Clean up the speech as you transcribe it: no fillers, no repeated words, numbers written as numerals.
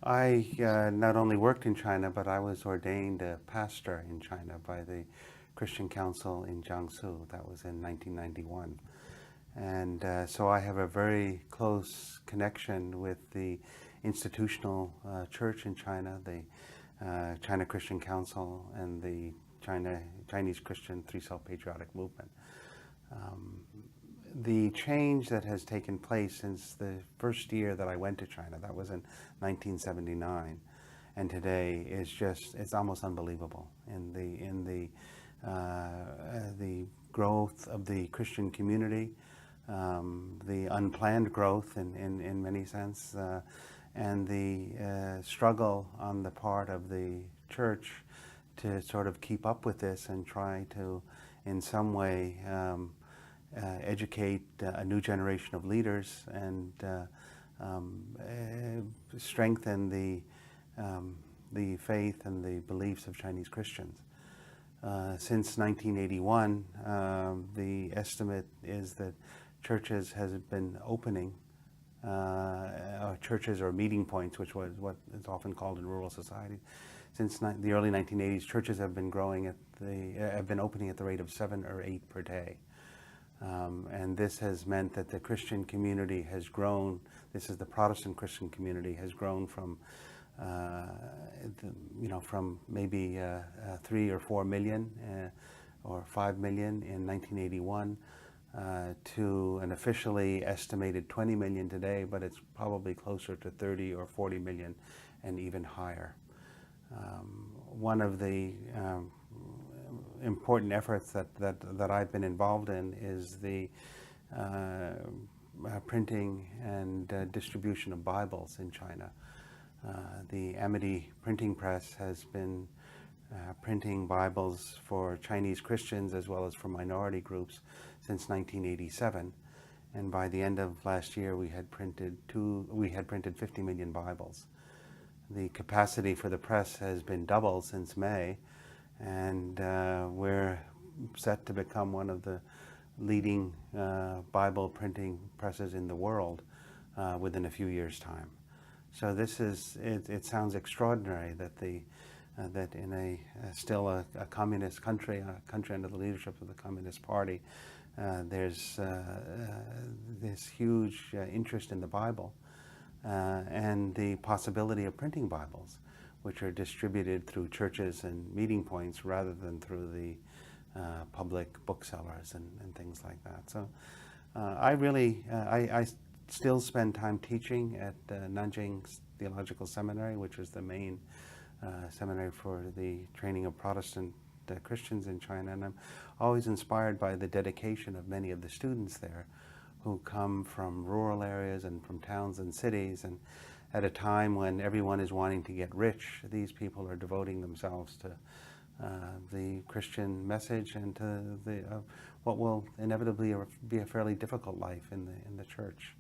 I not only worked in China, but I was ordained a pastor in China by the Christian Council in Jiangsu. That was in 1991. And so I have a very close connection with the institutional church in China, the China Christian Council, and the Chinese Christian Three-Self Patriotic Movement. The change that has taken place since the first year that I went to China, that was in 1979, and today is it's almost unbelievable in the growth of the Christian community, the unplanned growth in many sense, and the struggle on the part of the church to sort of keep up with this and try to, in some way, educate a new generation of leaders and strengthen the faith and the beliefs of Chinese Christians. Since 1981, the estimate is that churches has been opening, churches or meeting points, which was what is often called in rural society. Since the early 1980s, churches have been opening at the rate of 7 or 8 per day. And this has meant that the Christian community has grown. This is the Protestant Christian community has grown from, from maybe 3 or 4 million or 5 million in 1981 to an officially estimated 20 million today, but it's probably closer to 30 or 40 million and even higher. One of the important efforts that I've been involved in is the printing and distribution of Bibles in China. The Amity printing press has been printing Bibles for Chinese Christians as well as for minority groups since 1987, and by the end of last year we had printed 50 million Bibles. The capacity for the press has been doubled since May, and we're set to become one of the leading Bible printing presses in the world within a few years' time. So this is, it sounds extraordinary that that in still a communist country, a country under the leadership of the Communist Party, there's this huge interest in the Bible and the possibility of printing Bibles, which are distributed through churches and meeting points rather than through the public booksellers and things like that. So I still spend time teaching at Nanjing Theological Seminary, which is the main seminary for the training of Protestant Christians in China, and I'm always inspired by the dedication of many of the students there who come from rural areas and from towns and cities, and at a time when everyone is wanting to get rich, these people are devoting themselves to the Christian message and to what will inevitably be a fairly difficult life in the church.